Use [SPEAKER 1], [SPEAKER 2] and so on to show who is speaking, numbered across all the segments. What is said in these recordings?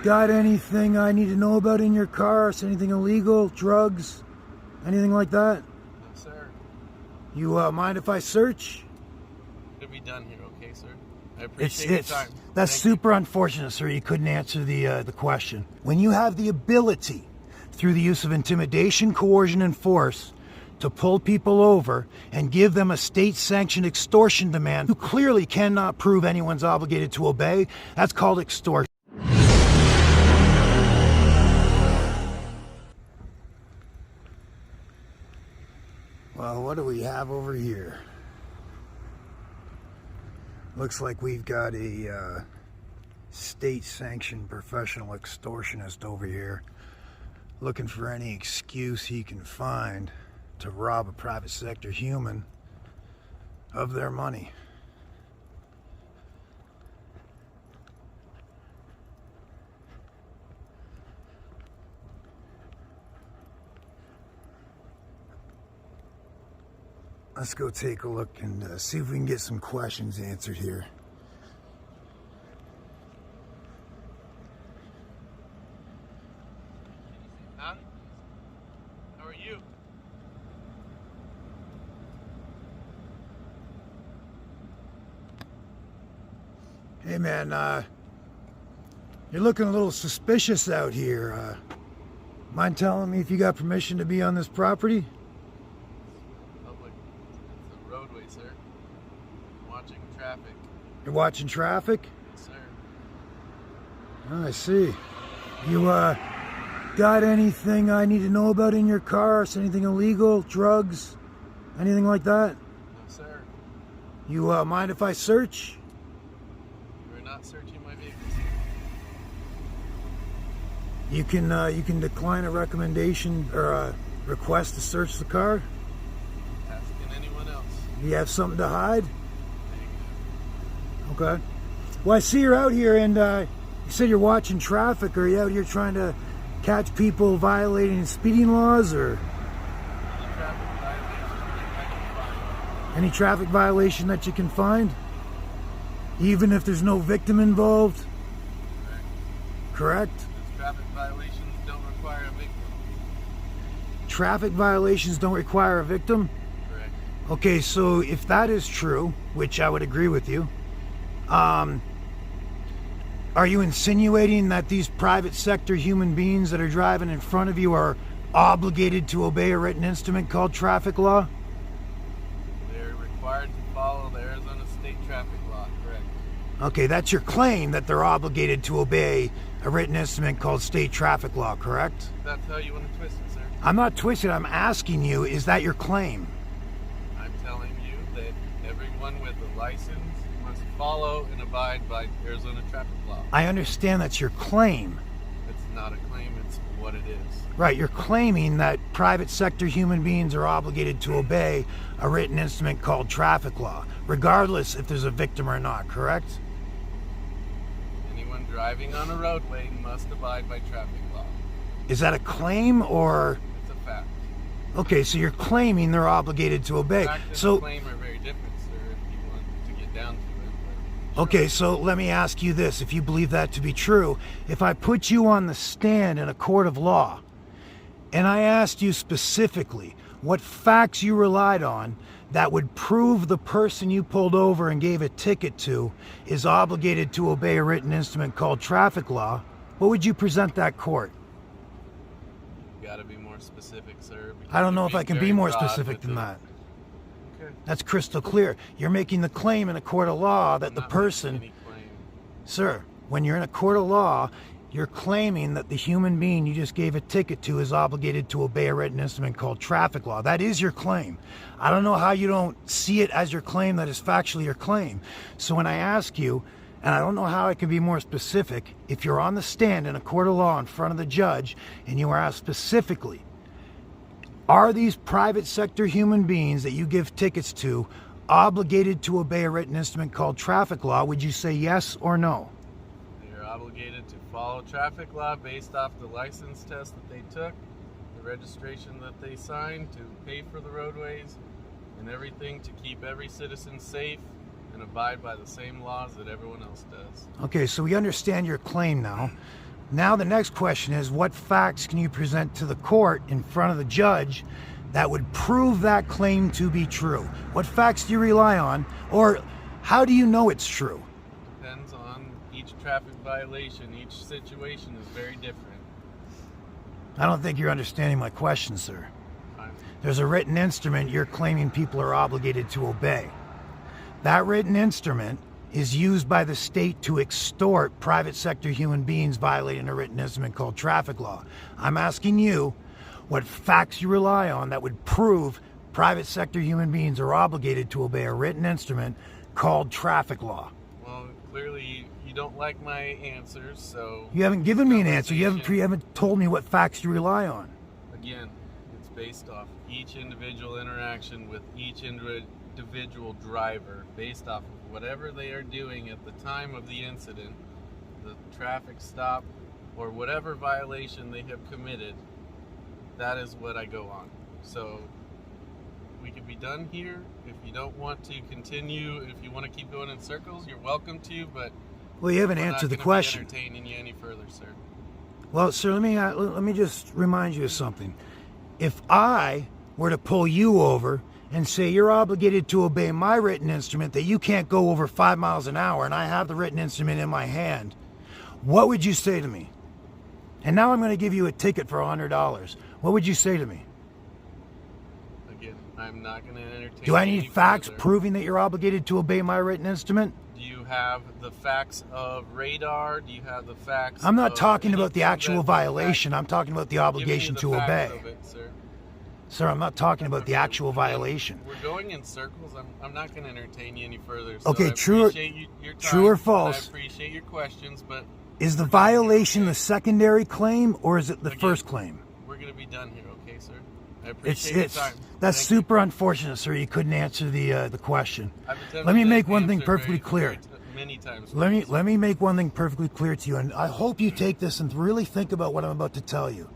[SPEAKER 1] Got anything I need to know about in your car? Is anything illegal? Drugs? Anything like that?
[SPEAKER 2] No, sir.
[SPEAKER 1] You mind if I search?
[SPEAKER 2] It'll be done here, okay, sir? I appreciate your time.
[SPEAKER 1] That's super unfortunate, sir. You couldn't answer the question. When you have the ability, through the use of intimidation, coercion, and force, to pull people over and give them a state-sanctioned extortion demand, you clearly cannot prove anyone's obligated to obey. That's called extortion. Well, what do we have over here? Looks like we've got a state-sanctioned professional extortionist over here, looking for any excuse he can find to rob a private sector human of their money. Let's go take a look and see if we can get some questions answered here.
[SPEAKER 2] Huh? How are you?
[SPEAKER 1] Hey man, you're looking a little suspicious out here. Mind telling me if you got permission to be on this property?
[SPEAKER 2] Roadway, sir. Watching traffic.
[SPEAKER 1] You're watching traffic?
[SPEAKER 2] Yes, sir.
[SPEAKER 1] Oh, I see. You got anything I need to know about in your car? Is anything illegal? Drugs? Anything like that?
[SPEAKER 2] No, sir.
[SPEAKER 1] You mind if I search?
[SPEAKER 2] We're not searching my vehicles.
[SPEAKER 1] You can decline a recommendation or a request to search the car?
[SPEAKER 2] Asking anyone else.
[SPEAKER 1] Do you have something to hide? Okay. Well, I see you're out here and you said you're watching traffic. Are you out here trying to catch people violating speeding laws or any traffic violation that you can find? Even if there's no victim involved? Correct?
[SPEAKER 2] Traffic violations don't require a victim.
[SPEAKER 1] Traffic violations don't require a victim?
[SPEAKER 2] Correct.
[SPEAKER 1] Okay, so if that is true, which I would agree with you, are you insinuating that these private sector human beings that are driving in front of you are obligated to obey a written instrument called traffic law?
[SPEAKER 2] They're required to follow the Arizona state traffic law, correct?
[SPEAKER 1] Okay, that's your claim that they're obligated to obey a written instrument called state traffic law, correct?
[SPEAKER 2] That's how you want to twist it, sir.
[SPEAKER 1] I'm not twisted, I'm asking you, is that your claim?
[SPEAKER 2] I'm telling you that everyone with a license must follow and abide by Arizona traffic law.
[SPEAKER 1] I understand that's your claim.
[SPEAKER 2] It's not a claim, it's what it is.
[SPEAKER 1] Right, you're claiming that private sector human beings are obligated to obey a written instrument called traffic law, regardless if there's a victim or not, correct?
[SPEAKER 2] Anyone driving on a roadway must abide by traffic law.
[SPEAKER 1] Is that a claim or?
[SPEAKER 2] It's a fact.
[SPEAKER 1] Okay, so you're claiming they're obligated to obey.
[SPEAKER 2] Fact and
[SPEAKER 1] So,
[SPEAKER 2] claim are very different, sir, if you want to get down to it. But
[SPEAKER 1] okay, so let me ask you this, if you believe that to be true. If I put you on the stand in a court of law, and I asked you specifically what facts you relied on that would prove the person you pulled over and gave a ticket to is obligated to obey a written instrument called traffic law, what would you present that court?
[SPEAKER 2] you gotta be more specific, sir.
[SPEAKER 1] I don't know if I can be
[SPEAKER 2] very
[SPEAKER 1] more
[SPEAKER 2] broad
[SPEAKER 1] specific
[SPEAKER 2] with
[SPEAKER 1] than
[SPEAKER 2] it.
[SPEAKER 1] that.
[SPEAKER 2] Okay.
[SPEAKER 1] That's crystal clear. You're making the claim in a court of law that the
[SPEAKER 2] Not making
[SPEAKER 1] person,
[SPEAKER 2] any claim.
[SPEAKER 1] sir, when you're in a court of law, you're claiming that the human being you just gave a ticket to is obligated to obey a written instrument called traffic law. That is your claim. I don't know how you don't see it as your claim that is factually your claim. So when I ask you, and I don't know how I can be more specific, if you're on the stand in a court of law in front of the judge and you are asked specifically, are these private sector human beings that you give tickets to obligated to obey a written instrument called traffic law, would you say yes or no?
[SPEAKER 2] They are obligated to follow traffic law based off the license test that they took, the registration that they signed to pay for the roadways, and everything to keep every citizen safe and abide by the same laws that everyone else does.
[SPEAKER 1] Okay, so we understand your claim now. Now the next question is, what facts can you present to the court in front of the judge that would prove that claim to be true? What facts do you rely on, or how do you know it's true?
[SPEAKER 2] Depends on each traffic violation. Each situation is very different.
[SPEAKER 1] I don't think you're understanding my question, sir.
[SPEAKER 2] Fine.
[SPEAKER 1] There's a written instrument you're claiming people are obligated to obey. That written instrument is used by the state to extort private sector human beings violating a written instrument called traffic law. I'm asking you what facts you rely on that would prove private sector human beings are obligated to obey a written instrument called traffic law.
[SPEAKER 2] Well, clearly you don't like my answers, so...
[SPEAKER 1] You haven't given me an answer. You haven't told me what facts you rely on.
[SPEAKER 2] Again, it's based off each individual interaction with each individual driver, based off of whatever they are doing at the time of the incident, the traffic stop, or whatever violation they have committed. That is what I go on. So we could be done here. If you don't want to continue, if you want to keep going in circles, you're welcome to, but
[SPEAKER 1] well, you haven't answered the question.
[SPEAKER 2] I'm not entertaining you any further, sir.
[SPEAKER 1] Well, sir, let me just remind you of something. If I were to pull you over and say you're obligated to obey my written instrument that you can't go over 5 miles an hour, and I have the written instrument in my hand, what would you say to me? And now I'm going to give you a ticket for $100. What would you say to me?
[SPEAKER 2] Again, I'm not going to entertain.
[SPEAKER 1] Do I need facts proving that you're obligated to obey my written instrument?
[SPEAKER 2] Do you have the facts of radar? Do you have the facts?
[SPEAKER 1] I'm not talking about the actual violation. I'm talking about the obligation to obey. Sir, I'm not talking about the actual violation.
[SPEAKER 2] We're going in circles. I'm not going to entertain you any further. So
[SPEAKER 1] okay,
[SPEAKER 2] I
[SPEAKER 1] true or false?
[SPEAKER 2] I appreciate your questions, but
[SPEAKER 1] is the violation the secondary claim, or is it the first claim?
[SPEAKER 2] We're going to be done here, okay, sir? I appreciate your time.
[SPEAKER 1] That's super unfortunate, sir. You couldn't answer the question. Let me make one thing perfectly clear.
[SPEAKER 2] Many times.
[SPEAKER 1] Let me make one thing perfectly clear to you, and I hope you take this and really think about what I'm about to tell you.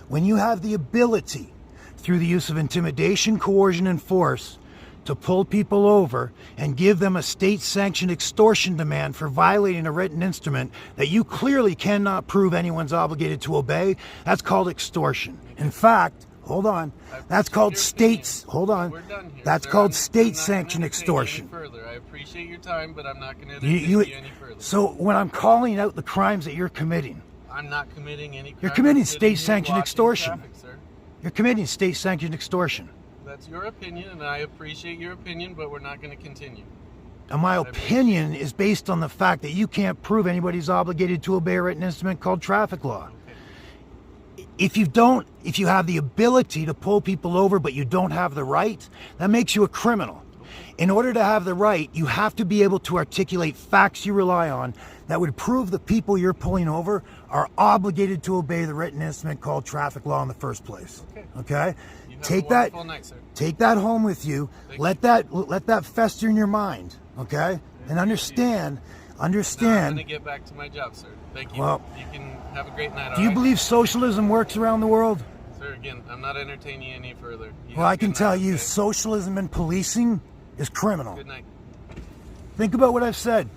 [SPEAKER 1] When you have the ability, through the use of intimidation, coercion, and force, to pull people over and give them a state-sanctioned extortion demand for violating a written instrument that you clearly cannot prove anyone's obligated to obey, that's called extortion. In fact, hold on, that's called that's called state-sanctioned extortion.
[SPEAKER 2] I appreciate your time, but I'm not going to entertain you any further.
[SPEAKER 1] So when I'm calling out the crimes that you're committing,
[SPEAKER 2] I'm not committing any crimes.
[SPEAKER 1] You're committing state-sanctioned extortion.
[SPEAKER 2] Traffic, sir.
[SPEAKER 1] You're committing state-sanctioned extortion.
[SPEAKER 2] That's your opinion, and I appreciate your opinion, but we're not going to continue.
[SPEAKER 1] And my opinion is based on the fact that you can't prove anybody's obligated to obey a written instrument called traffic law. Okay. If you have the ability to pull people over, but you don't have the right, that makes you a criminal. In order to have the right, you have to be able to articulate facts you rely on that would prove the people you're pulling over are obligated to obey the written instrument called traffic law in the first place. Okay? Take that home with you. Let that fester in your mind. Okay? And understand.
[SPEAKER 2] I'm going to get back to my job, sir. Thank you. Well, you can have a great night.
[SPEAKER 1] Do you believe socialism works around the world?
[SPEAKER 2] Sir, again, I'm not entertaining you any further.
[SPEAKER 1] Well, I can tell you, socialism and policing is criminal.
[SPEAKER 2] Good night.
[SPEAKER 1] Think about what I've said.